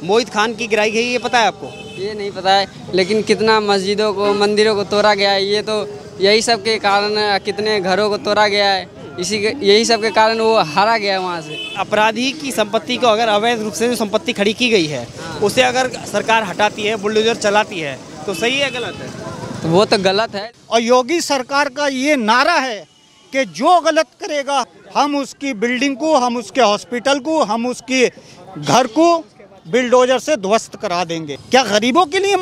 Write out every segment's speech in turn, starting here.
मोहित खान की गिराई गई, ये पता है आपको? ये नहीं पता है, लेकिन कितना मस्जिदों को, मंदिरों को तोड़ा गया है, ये तो यही सब के कारण, कितने घरों को तोड़ा गया है, यही सब के कारण वो हारा गया है वहाँ से। अपराधी की संपत्ति को अगर अवैध रूप से जो संपत्ति खड़ी की गई है उसे अगर सरकार हटाती है, बुलडोजर चलाती है, तो सही है गलत है? तो वो तो गलत है। और योगी सरकार का ये नारा है कि जो गलत करेगा हम उसकी बिल्डिंग को, हम उसके हॉस्पिटल को, हम उसके घर को बिल्डोजर से ध्वस्त करा देंगे। क्या गरीबों के लिए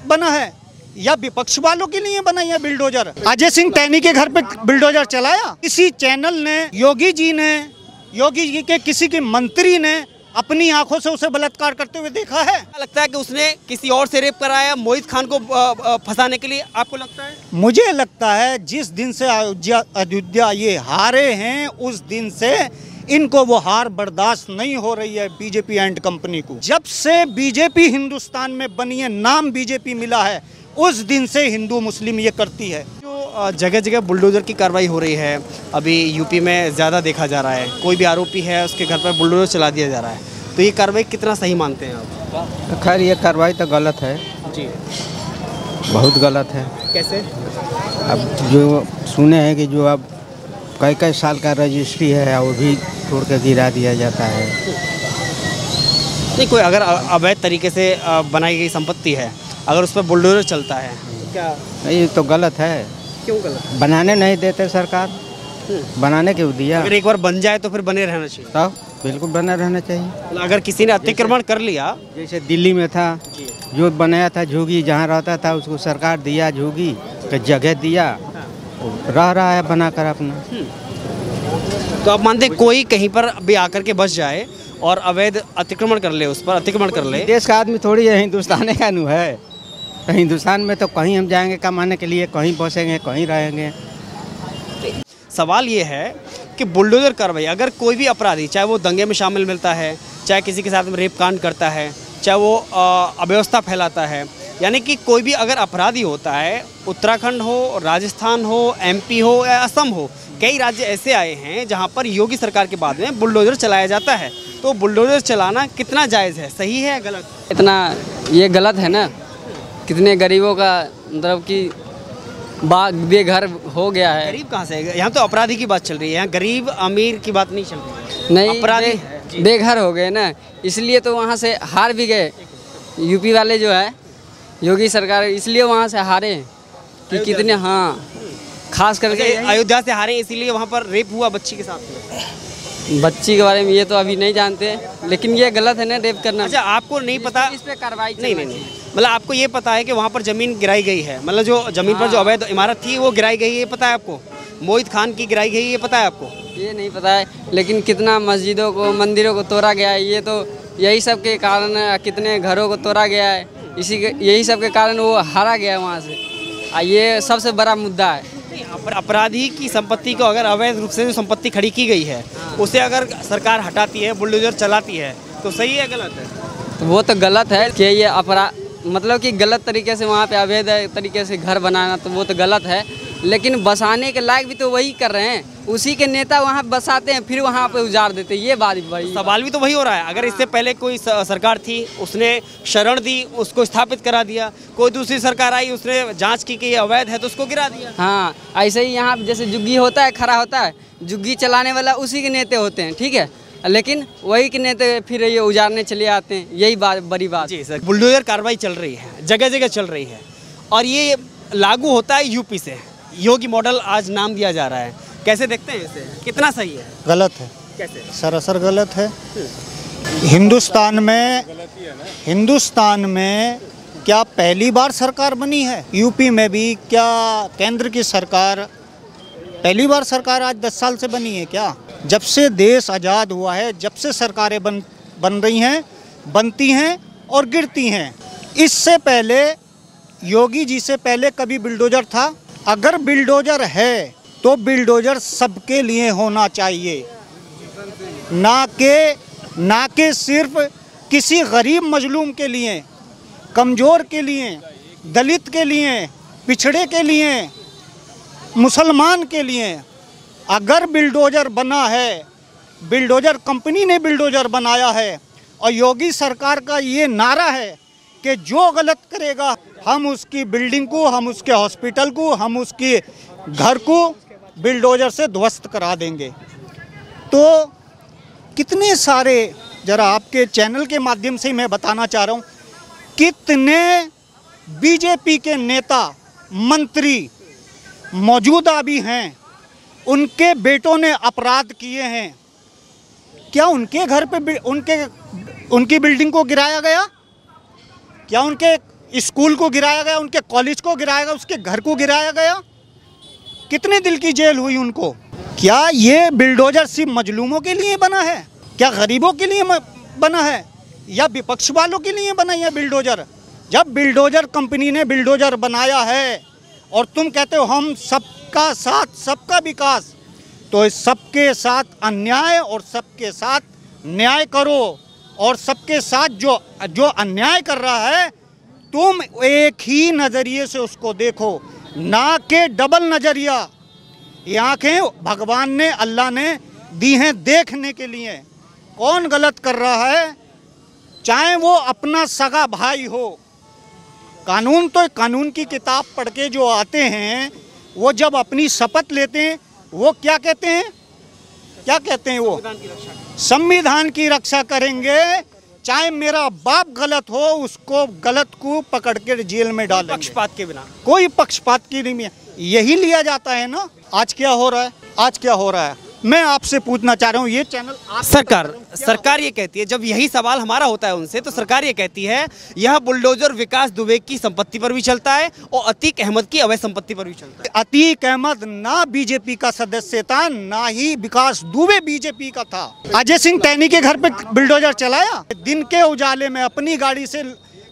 बना है या विपक्ष वालों के लिए बना है बिल्डोजर? अजय सिंह टहनी के घर पे बिल्डोजर चलाया? किसी चैनल ने, योगी जी के किसी के मंत्री ने अपनी आंखों से उसे बलात्कार करते हुए देखा है? लगता है कि उसने किसी और से रेप कराया मोहित खान को फंसाने के लिए, आपको लगता है? मुझे लगता है जिस दिन से अयोध्या ये हारे हैं उस दिन से इनको वो हार बर्दाश्त नहीं हो रही है बीजेपी एंड कंपनी को। जब से बीजेपी हिंदुस्तान में बनी है, नाम बीजेपी मिला है, उस दिन से हिंदू मुस्लिम ये करती है। जो जगह जगह बुलडोजर की कार्रवाई हो रही है, अभी यूपी में ज़्यादा देखा जा रहा है, कोई भी आरोपी है उसके घर पर बुलडोजर चला दिया जा रहा है, तो ये कार्रवाई कितना सही मानते हैं आप? खैर ये कार्रवाई तो गलत है जी, बहुत गलत है। कैसे? अब जो सुने हैं कि जो अब कई साल का रजिस्ट्री है वो भी तोड़ के गिरा दिया जाता है। नहीं, कोई अगर अवैध तरीके से बनाई गई संपत्ति है, अगर उस पर बुलडोजर चलता है तो क्या? ये तो गलत है। क्यों गलत? बनाने नहीं देते सरकार, बनाने क्यों दिया? अगर एक बार बन जाए तो फिर बने रहना चाहिए। तब बिल्कुल बना रहना चाहिए। अगर किसी ने अतिक्रमण कर लिया, जैसे दिल्ली में था, जो बनाया था झोगी, जहाँ रहता था उसको सरकार दिया, झोगी का जगह दिया, रह रहा है बनाकर अपना। तो आप मानते कोई कहीं पर भी आकर के बस जाए और अवैध अतिक्रमण कर ले, उस पर अतिक्रमण कर ले? देश का आदमी थोड़ी है, हिंदुस्तान का नु है। हिंदुस्तान में तो कहीं हम जाएंगे कमाने के लिए, कहीं बसेंगे, कहीं रहेंगे। सवाल ये है कि बुलडोजर कार्रवाई, अगर कोई भी अपराधी, चाहे वो दंगे में शामिल मिलता है, चाहे किसी के साथ में रेप कांड करता है, चाहे वो अव्यवस्था फैलाता है, यानी कि कोई भी अगर अपराधी होता है, उत्तराखंड हो, राजस्थान हो, एमपी हो या असम हो, कई राज्य ऐसे आए हैं जहां पर योगी सरकार के बाद में बुलडोजर चलाया जाता है, तो बुलडोजर चलाना कितना जायज़ है, सही है गलत? इतना ये गलत है ना, कितने गरीबों का मतलब कि बेघर हो गया है। गरीब कहाँ से? यहाँ तो अपराधी की बात चल रही है, यहाँ गरीब अमीर की बात नहीं चल रही है। नहीं, अपराधी बेघर हो गए ना, इसलिए तो वहाँ से हार भी गए। यूपी वाले जो है योगी सरकार, इसलिए वहाँ से हारे कि कितने, हाँ, खास करके अयोध्या से हारे इसीलिए वहाँ पर रेप हुआ बच्ची के साथ में। बच्ची के बारे में ये तो अभी नहीं जानते, लेकिन ये गलत है ना रेप करना। अच्छा, आपको नहीं पता? इस पे कार्रवाई नहीं, मतलब आपको ये पता है कि वहाँ पर ज़मीन गिराई गई है, मतलब जो ज़मीन पर जो अवैध इमारत थी वो गिराई गई है, ये पता है आपको? मोहित खान की गिराई गई, ये पता है आपको? ये नहीं पता है, लेकिन कितना मस्जिदों को, मंदिरों को तोड़ा गया है, ये तो यही सब के कारण, कितने घरों को तोड़ा गया है, यही सब के कारण वो हारा गया है वहाँ से। ये सबसे बड़ा मुद्दा है। अपराधी की संपत्ति को अगर अवैध रूप से जो संपत्ति खड़ी की गई है उसे अगर सरकार हटाती है, बुलडोजर चलाती है, तो सही है गलत है? तो वो तो गलत है कि ये अपराध, मतलब कि गलत तरीके से वहाँ पे अवैध तरीके से घर बनाना, तो वो तो गलत है, लेकिन बसाने के लायक भी तो वही कर रहे हैं, उसी के नेता वहाँ बसाते हैं, फिर वहाँ पे उजाड़ देते हैं। ये बात वही सवाल भी तो वही हो रहा है। अगर इससे पहले कोई सरकार थी, उसने शरण दी, उसको स्थापित करा दिया, कोई दूसरी सरकार आई, उसने जांच की कि ये अवैध है तो उसको गिरा दिया। हाँ, ऐसे ही यहाँ जैसे जुग्गी होता है, खड़ा होता है, जुग्गी चलाने वाला उसी के नेता होते हैं, ठीक है, लेकिन वही के नेता फिर ये उजाड़ने चले आते हैं। यही बात बड़ी बात। जी सर, बुलडोजर कार्रवाई चल रही है, जगह जगह चल रही है, और ये लागू होता है यूपी से। योगी मॉडल आज नाम दिया जा रहा है, कैसे देखते हैं इसे, कितना सही है? गलत है। कैसे? सरासर गलत है। हिंदुस्तान में क्या पहली बार सरकार बनी है? यूपी में भी क्या केंद्र की सरकार पहली बार सरकार आज 10 साल से बनी है क्या? जब से देश आज़ाद हुआ है, जब से सरकारें बन रही हैं, बनती हैं और गिरती हैं। इससे पहले योगी जी से पहले कभी बिल्डोजर था? अगर बिल्डोजर है तो बिल्डोजर सबके लिए होना चाहिए, ना कि सिर्फ किसी गरीब मजलूम के लिए, कमज़ोर के लिए, दलित के लिए, पिछड़े के लिए, मुसलमान के लिए। अगर बिल्डोजर बना है, बिल्डोजर कंपनी ने बिल्डोजर बनाया है और योगी सरकार का ये नारा है कि जो गलत करेगा हम उसकी बिल्डिंग को, हम उसके हॉस्पिटल को, हम उसके घर को बिल्डोजर से ध्वस्त करा देंगे। तो कितने सारे, जरा आपके चैनल के माध्यम से मैं बताना चाह रहा हूँ, कितने बीजेपी के नेता मंत्री मौजूदा भी हैं, उनके बेटों ने अपराध किए हैं, क्या उनके घर पे उनकी बिल्डिंग को गिराया गया? क्या उनके स्कूल को गिराया गया? उनके कॉलेज को गिराया गया? उसके घर को गिराया गया? कितने दिल की जेल हुई उनको? क्या ये बिल्डोजर सिर्फ मजलूमों के लिए बना है? क्या गरीबों के लिए बना है या विपक्ष वालों के लिए बना है बिल्डोजर? जब बिल्डोजर कंपनी ने बिल्डोजर बनाया है और तुम कहते हो हम सबका साथ सबका विकास, तो इस सबके साथ अन्याय और सबके साथ न्याय करो। और सबके साथ जो अन्याय कर रहा है तुम एक ही नज़रिए से उसको देखो, ना के डबल नज़रिया। ये आँखें भगवान ने, अल्लाह ने दी हैं देखने के लिए। कौन गलत कर रहा है, चाहे वो अपना सगा भाई हो। कानून तो कानून की किताब पढ़ के जो आते हैं, वो जब अपनी शपथ लेते हैं वो क्या कहते हैं? क्या कहते हैं वो? संविधान की रक्षा करेंगे, चाहे मेरा बाप गलत हो उसको गलत को पकड़ कर जेल में डालेंगे, पक्षपात के बिना। कोई पक्षपात की नहीं है। यही लिया जाता है ना। आज क्या हो रहा है? आज क्या हो रहा है? मैं आपसे पूछना चाह रहा हूँ, ये चैनल सरकार ये कहती है, जब यही सवाल हमारा होता है उनसे, तो सरकार ये कहती है यह बुलडोजर विकास दुबे की संपत्ति पर भी चलता है और अतीक अहमद की अवैध संपत्ति पर भी चलता है। अतीक अहमद ना बीजेपी का सदस्य था, ना ही विकास दुबे बीजेपी का था। अजय सिंह टैनी के घर पे बिल्डोजर चलाया, दिन के उजाले में अपनी गाड़ी से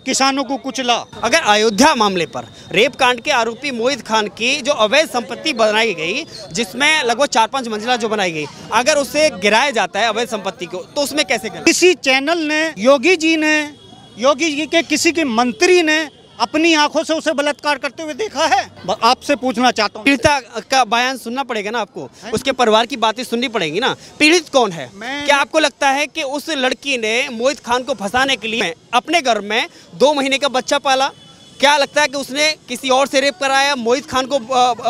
किसानों को कुचला। अगर अयोध्या मामले पर रेप कांड के आरोपी मोहित खान की जो अवैध संपत्ति बनाई गई, जिसमें लगभग 4-5 मंजिला जो बनाई गई, अगर उसे गिराया जाता है अवैध संपत्ति को, तो उसमें कैसे करें? किसी चैनल ने, योगी जी के किसी के मंत्री ने अपनी आंखों से उसे बलात्कार करते हुए देखा है? आपसे पूछना चाहता हूँ। पीड़िता का बयान सुनना पड़ेगा ना आपको, उसके परिवार की बातें सुननी पड़ेंगी ना। पीड़ित कौन है? क्या आपको लगता है कि उस लड़की ने मोहित खान को फंसाने के लिए अपने घर में 2 महीने का बच्चा पाला? क्या लगता है कि उसने किसी और से रेप कराया मोहित खान को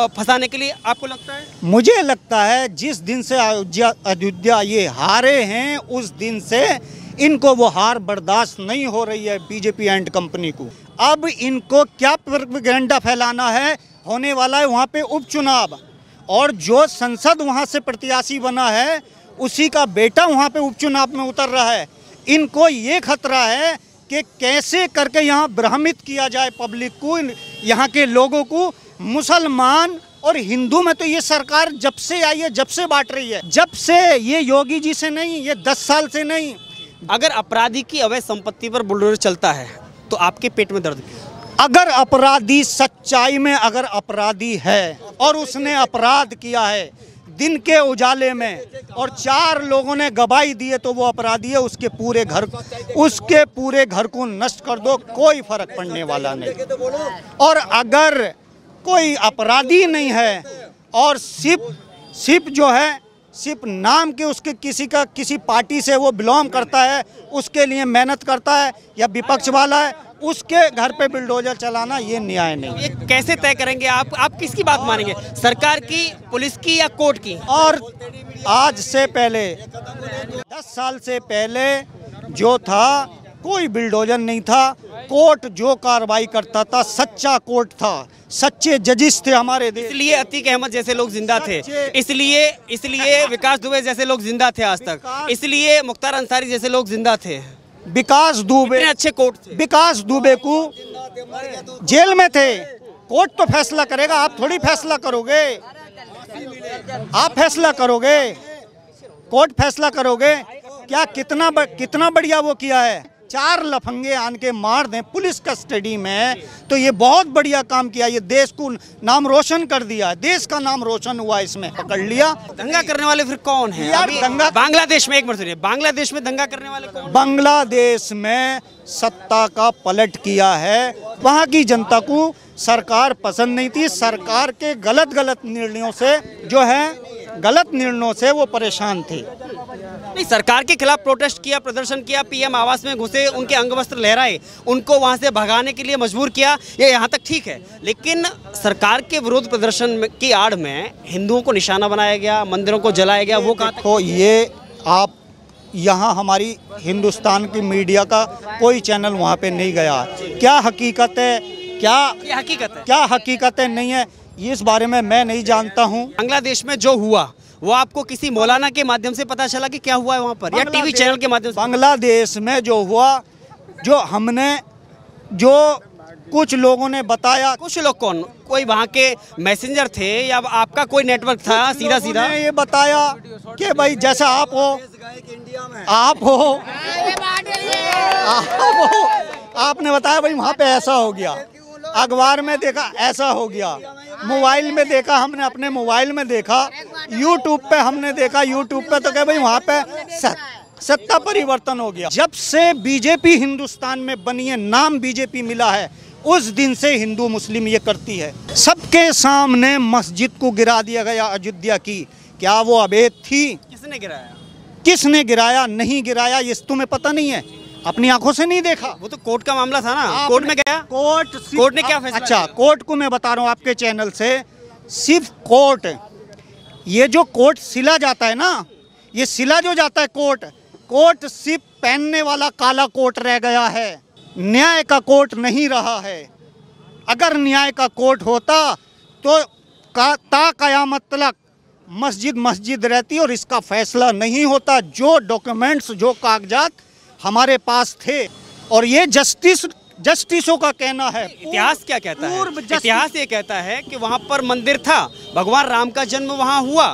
फंसाने के लिए? आपको लगता है? मुझे लगता है जिस दिन से अयोध्या ये हारे हैं, उस दिन से इनको वो हार बर्दाश्त नहीं हो रही है बीजेपी एंड कंपनी को। अब इनको क्या प्रोपेगेंडा फैलाना है? होने वाला है वहाँ पे उपचुनाव, और जो संसद वहाँ से प्रत्याशी बना है उसी का बेटा वहाँ पे उपचुनाव में उतर रहा है। इनको ये खतरा है कि कैसे करके यहाँ भ्रमित किया जाए पब्लिक को, यहाँ के लोगों को। मुसलमान और हिंदू में तो ये सरकार जब से आई है, जब से बांट रही है, जब से, ये योगी जी से नहीं, ये 10 साल से नहीं। अगर अपराधी की अवैध संपत्ति पर बुलडोजर चलता है तो आपके पेट में दर्द क्यों? अगर अपराधी सच्चाई में अगर अपराधी है और उसने अपराध किया है दिन के उजाले में और 4 लोगों ने गवाही दी है, तो वो अपराधी है। उसके पूरे घर को नष्ट कर दो, कोई फर्क पड़ने वाला नहीं। और अगर कोई अपराधी नहीं है और सिर्फ जो है, सिर्फ नाम के उसके किसी पार्टी से वो बिलोंग करता है, उसके लिए मेहनत करता है, या विपक्ष वाला है, उसके घर पे बिल्डोजर चलाना ये न्याय नहीं। ये कैसे तय करेंगे आप किसकी बात मानेंगे, सरकार की, पुलिस की या कोर्ट की? और आज से पहले 10 साल से पहले जो था, कोई बिल्डोजर नहीं था। कोर्ट जो कार्रवाई करता था, सच्चा कोर्ट था, सच्चे जजिस थे हमारे देश। इसलिए अतीक अहमद जैसे लोग जिंदा थे, इसलिए विकास दुबे जैसे लोग जिंदा थे आज तक, इसलिए मुख्तार अंसारी जैसे लोग जिंदा थे। विकास दुबे, अच्छे कोर्ट थे। विकास दुबे को जेल में थे। कोर्ट तो फैसला करेगा, आप थोड़ी फैसला करोगे। आप फैसला करोगे, कोर्ट फैसला करोगे क्या? कितना बढ़िया वो किया है। 4 लफंगे आन के मार दें पुलिस कस्टडी में, तो ये बहुत बढ़िया काम किया। ये देश को नाम रोशन कर दिया, देश का नाम रोशन हुआ, इसमें पकड़ लिया। दंगा करने वाले फिर कौन है? यार दंगा बांग्लादेश में, एक मिनट सुनिए, बांग्लादेश में दंगा करने वाले कौन? बांग्लादेश में सत्ता का पलट किया है। वहाँ की जनता को सरकार पसंद नहीं थी। सरकार के गलत निर्णयों से जो है गलत निर्णयों से वो परेशान थे। नहीं, सरकार के खिलाफ प्रोटेस्ट किया, प्रदर्शन किया, पीएम आवास में घुसे, उनके अंग वस्त्र लहराए, उनको वहां से भगाने के लिए मजबूर किया, ये यहाँ तक ठीक है। लेकिन सरकार के विरोध प्रदर्शन की आड़ में हिंदुओं को निशाना बनाया गया, मंदिरों को जलाया गया, वो कहाँ तक? तो ये आप यहाँ हमारी हिंदुस्तान की मीडिया का कोई चैनल वहाँ पे नहीं गया। क्या हकीकत है, ये हकीकत है, क्या हकीकत है नहीं है, इस बारे में मैं नहीं जानता हूँ। बांग्लादेश में जो हुआ वो आपको किसी मौलाना के माध्यम से पता चला कि क्या हुआ है वहाँ पर, या टीवी चैनल के माध्यम से? बांग्लादेश में जो हुआ, जो हमने, जो कुछ लोगों ने बताया। कुछ लोग कौन? कोई वहाँ के मैसेंजर थे या आपका कोई नेटवर्क था? सीधा सीधा ये बताया कि भाई जैसा आप हो, आपने बताया भाई वहाँ पे ऐसा हो गया, अखबार में देखा ऐसा हो गया, मोबाइल में देखा, हमने अपने मोबाइल में देखा, यूट्यूब पे हमने देखा, यूट्यूब पे तो क्या भाई वहाँ पे सत्ता परिवर्तन हो गया। जब से बीजेपी हिंदुस्तान में बनी है, नाम बीजेपी मिला है, उस दिन से हिंदू मुस्लिम ये करती है। सबके सामने मस्जिद को गिरा दिया गया अयोध्या की, क्या वो अवैध थी? किसने गिराया? किसने गिराया, नहीं गिराया, ये तुम्हें पता नहीं है? अपनी आंखों से नहीं देखा? वो तो कोर्ट का मामला था ना, कोर्ट में गया, कोर्ट ने क्या फैसला? अच्छा, कोर्ट को मैं बता रहा हूँ आपके चैनल से, सिर्फ कोर्ट, ये जो कोर्ट सिला जाता है ना, ये सिला जो जाता है कोर्ट सिर्फ पहनने वाला काला कोट रह गया है, न्याय का कोर्ट नहीं रहा है। अगर न्याय का कोर्ट होता तो ता कयामत तक मस्जिद मस्जिद रहती और इसका फैसला नहीं होता। जो डॉक्यूमेंट्स, जो कागजात हमारे पास थे, और ये जस्टिसों का कहना है। इतिहास क्या कहता है? इतिहास ये कहता है कि वहाँ पर मंदिर था, भगवान राम का जन्म वहाँ हुआ।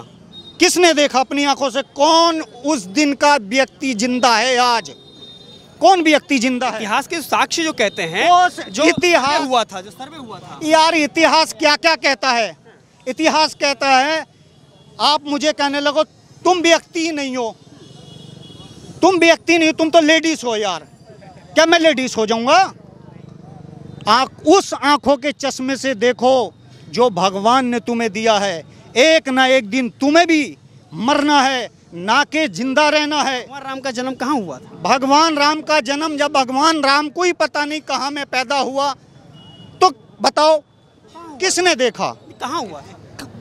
किसने देखा अपनी आंखों से? कौन उस दिन का व्यक्ति जिंदा है आज? कौन व्यक्ति जिंदा है? इतिहास के साक्ष्य जो कहते हैं, जो इतिहास हुआ था, जो सर्वे हुआ था। यार इतिहास क्या क्या कहता है? इतिहास कहता है, आप मुझे कहने लगो तुम व्यक्ति ही नहीं हो, तुम व्यक्ति नहीं हो, तुम तो लेडीज हो। यार क्या मैं लेडीज हो जाऊंगा? उस आंखों के चश्मे से देखो जो भगवान ने तुम्हें दिया है। एक ना एक दिन तुम्हें भी मरना है, ना के जिंदा रहना है। भगवान राम का जन्म कहाँ हुआ था? भगवान राम का जन्म, जब भगवान राम को ही पता नहीं कहाँ में पैदा हुआ, तो बताओ किसने देखा? कहाँ हुआ?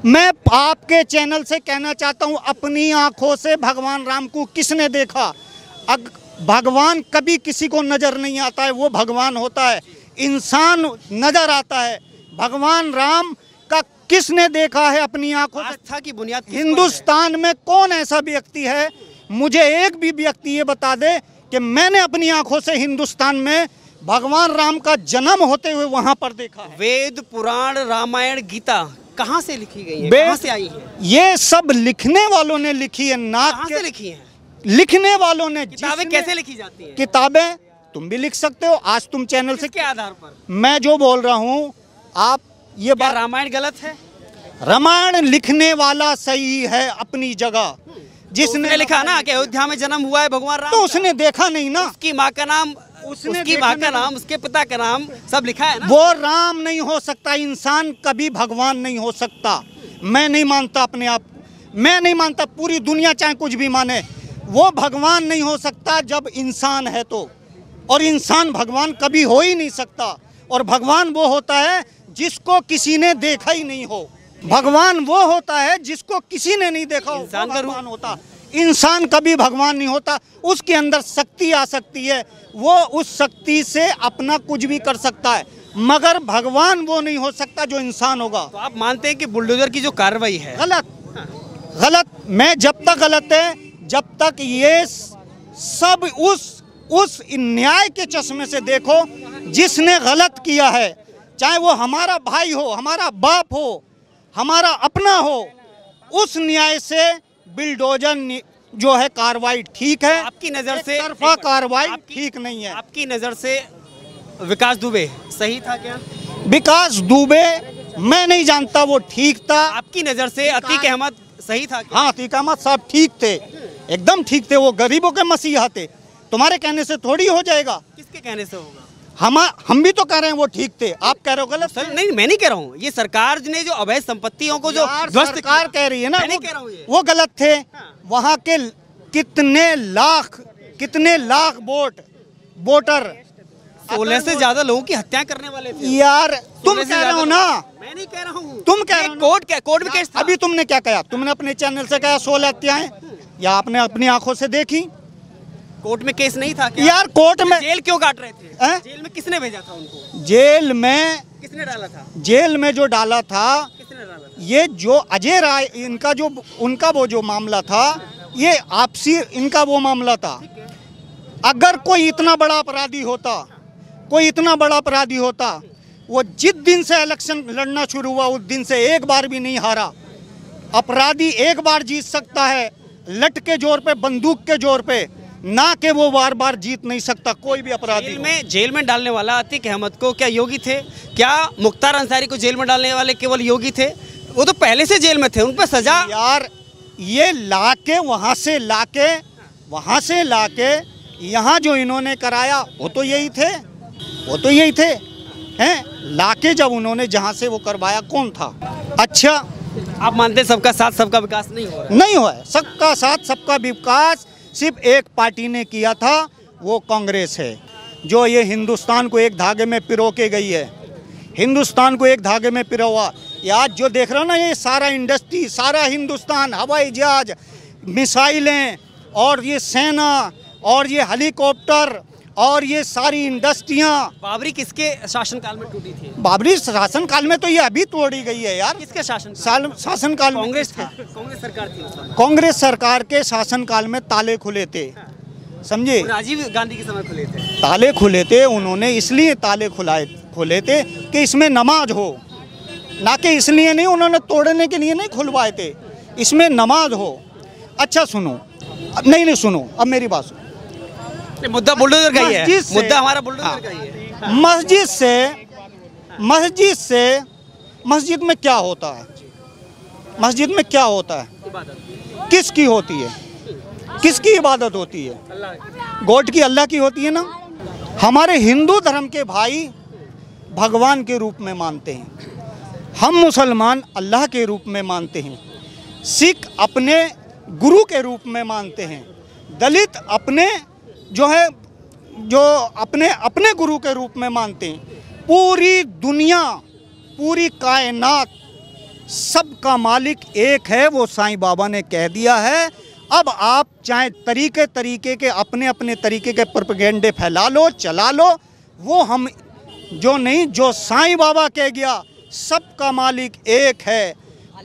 मैं आपके चैनल से कहना चाहता हूँ, अपनी आंखों से भगवान राम को किसने देखा? भगवान कभी किसी को नजर नहीं आता है, वो भगवान होता है। इंसान नजर आता है। भगवान राम का किसने देखा है अपनी आंखों से? आस्था की बुनियाद हिंदुस्तान में कौन ऐसा व्यक्ति है, मुझे एक भी व्यक्ति ये बता दे कि मैंने अपनी आंखों से हिंदुस्तान में भगवान राम का जन्म होते हुए वहां पर देखा है। वेद, पुराण, रामायण, गीता कहाँ से लिखी गई है? कहाँ से आई है? ये सब लिखने वालों ने लिखी है। कहाँ से लिखी है? लिखने वालों ने। किताबें कैसे लिखी जाती हैं? किताबें तुम भी लिख सकते हो। आज तुम चैनल से, किसके आधार पर? मैं जो बोल रहा हूँ, आप ये बात, रामायण गलत है? रामायण लिखने वाला सही है अपनी जगह। जिसने लिखा ना कि अयोध्या में जन्म हुआ है भगवान राम, तो उसने देखा नहीं ना। उसकी माँ का नाम, उसकी माँ का नाम, उसके पिता का नाम सब लिखा है ना। वो राम नहीं हो सकता, इंसान कभी भगवान नहीं हो सकता। मैं नहीं मानता अपने आप, मैं नहीं मानता, पूरी दुनिया चाहे कुछ भी माने, वो भगवान नहीं हो सकता जब इंसान है तो। और इंसान भगवान कभी हो ही नहीं सकता। और भगवान वो होता है जिसको किसी ने देखा ही नहीं हो। भगवान वो होता है जिसको किसी ने नहीं देखा हो, इंसान का भगवान होता। इंसान कभी भगवान नहीं होता। उसके अंदर शक्ति आ सकती है, वो उस शक्ति से अपना कुछ भी कर सकता है, मगर भगवान वो नहीं हो सकता जो इंसान होगा। तो आप मानते हैं कि बुलडोजर की जो कार्रवाई है गलत? गलत। मैं जब तक गलत है, जब तक ये सब उस न्याय के चश्मे से देखो जिसने गलत किया है, चाहे वो हमारा भाई हो, हमारा बाप हो, हमारा अपना हो, उस न्याय से बिल्डोजर जो है कार्रवाई ठीक है। आपकी नजर से तरफा कार्रवाई ठीक नहीं है। आपकी नजर से विकास दुबे सही था क्या? विकास दुबे मैं नहीं जानता वो ठीक था। आपकी नजर से अतीक अहमद सही था क्या? हाँ, अतीक अहमद साहब ठीक थे, एकदम ठीक थे। वो गरीबों के मसीहा थे। तुम्हारे कहने से थोड़ी हो जाएगा। किसके कहने से होगा? हम भी तो कह रहे हैं वो ठीक थे, आप कह रहे हो गलत। सर नहीं, मैं नहीं कह रहा हूँ, ये सरकार ने जो अवैध संपत्तियों को जो सरकार कह रही है ना, मैं नहीं कह रहा हूँ ये। वो गलत थे। वहाँ के कितने लाख वोटर 16 से ज्यादा लोगों की हत्या करने वाले थे यार। तुम कह रहे हो ना, मैं नहीं कह रहा हूँ, तुम कह रहे हो। कोर्ट में केस था। अभी तुमने क्या कहा? तुमने अपने चैनल से कहा 16 हत्याएं, या आपने अपनी आंखों से देखी? कोर्ट में केस नहीं था क्या? यार कोर्ट में जेल क्यों काट रहे थे? जेल में किसने भेजा था उनको? जेल में किसने डाला था? जेल में जो डाला था, किसने डाला था? ये जो अजय राय, उनका वो जो मामला था, ये आपसी इनका वो मामला था। अगर कोई इतना बड़ा अपराधी होता, वो जिस दिन से इलेक्शन लड़ना शुरू हुआ उस दिन से एक बार भी नहीं हारा। अपराधी एक बार जीत सकता है लट के जोर पे, बंदूक के जोर पे, ना कि वो बार बार जीत नहीं सकता कोई भी अपराधी। जेल में डालने वाला अतीक अहमद को क्या योगी थे? क्या मुख्तार अंसारी को जेल में डालने वाले केवल योगी थे? वो तो पहले से जेल में थे, उन पर सजा। यार ये लाके वहाँ से लाके यहाँ जो इन्होंने कराया वो तो यही थे हैं। लाके जब उन्होंने जहाँ से वो करवाया, कौन था? अच्छा, आप मानते हैं सबका साथ सबका विकास नहीं हुआ? नहीं हुआ है। सबका साथ सबका विकास सिर्फ एक पार्टी ने किया था, वो कांग्रेस है, जो ये हिंदुस्तान को एक धागे में पिरो के गई है। हिंदुस्तान को एक धागे में पिरोवा। आज जो देख रहे हो ना, ये सारा इंडस्ट्री, सारा हिंदुस्तान, हवाई जहाज, मिसाइलें, और ये सेना, और ये हेलीकॉप्टर, और ये सारी इंडस्ट्रियाँ। बाबरी किसके शासनकाल में टूटी थी? बाबरी शासनकाल में तो ये अभी तोड़ी गई है यार। किसके शासनकाल में? कांग्रेस था। कांग्रेस सरकार थी उस वक्त। कांग्रेस सरकार के शासनकाल में ताले खुले थे, समझे? राजीव गांधी के समय खुले थे। ताले खुले थे, उन्होंने इसलिए ताले खुले थे कि इसमें नमाज हो, ना कि इसलिए नहीं, उन्होंने तोड़ने के लिए नहीं खुलवाए थे, इसमें नमाज हो। अच्छा सुनो, नहीं सुनो, अब मेरी बात सुनो। मुद्दा बुलडोजर का ही है, मुद्दा हमारा बुलडोजर का ही है। मस्जिद में क्या होता है? मस्जिद में क्या होता है? किसकी होती है? किसकी इबादत होती है? गॉड की, अल्लाह की होती है ना। हमारे हिंदू धर्म के भाई भगवान के रूप में मानते हैं, हम मुसलमान अल्लाह के रूप में मानते हैं, सिख अपने गुरु के रूप में मानते हैं, दलित अपने अपने गुरु के रूप में मानते हैं। पूरी दुनिया, पूरी कायनात, सबका मालिक एक है, वो साईं बाबा ने कह दिया है। अब आप चाहे तरीके के अपने तरीके के प्रोपेगेंडे फैला लो, चला लो, वो हम जो साईं बाबा कह गया, सबका मालिक एक है,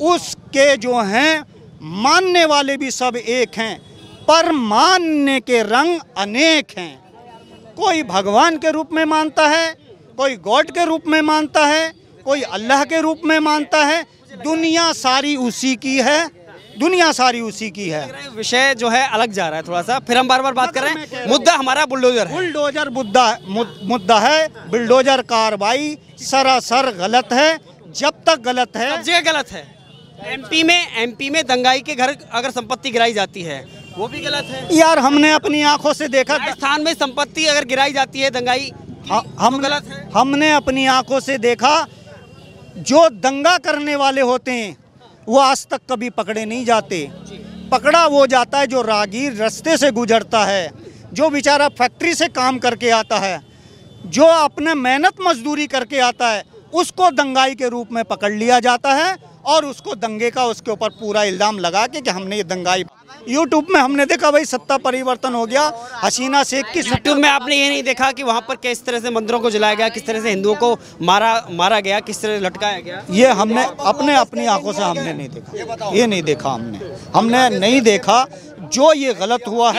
उसके जो हैं मानने वाले भी सब एक हैं, पर मानने के रंग अनेक हैं। कोई भगवान के रूप में मानता है, कोई गॉड के रूप में मानता है, कोई अल्लाह के रूप में मानता है। दुनिया सारी उसी की है, दुनिया सारी उसी की है। विषय जो है अलग जा रहा है थोड़ा सा, फिर हम बार बार बात कर रहे हैं। मुद्दा हमारा बुलडोजर है। मुद्दा है बुलडोजर कार्रवाई सरासर गलत है। जब तक गलत है, सब जगह गलत है। एमपी में दंगाई के घर अगर संपत्ति गिराई जाती है, वो भी गलत है यार। हमने अपनी आंखों से देखा, राजस्थान में संपत्ति अगर गिराई जाती है दंगाई, गलत है। हमने अपनी आंखों से देखा, जो दंगा करने वाले होते हैं वो आज तक कभी पकड़े नहीं जाते। पकड़ा वो जाता है जो राहगीर रास्ते से गुजरता है, जो बेचारा फैक्ट्री से काम करके आता है, जो अपने मेहनत मजदूरी करके आता है, उसको दंगाई के रूप में पकड़ लिया जाता है, और उसको दंगे का उसके ऊपर पूरा इल्ज़ाम लगा के कि हमने ये दंगाई। यूट्यूब में हमने देखा भाई सत्ता परिवर्तन हो गया, हसीना शेख की। यूट्यूब में आपने ये नहीं देखा कि वहाँ पर किस तरह से मंदिरों को जलाया गया, किस तरह से हिंदुओं को मारा गया, किस तरह लटकाया गया? ये हमने अपनी आंखों से हमने नहीं देखा, ये नहीं देखा हमने नहीं देखा। जो ये गलत हुआ है।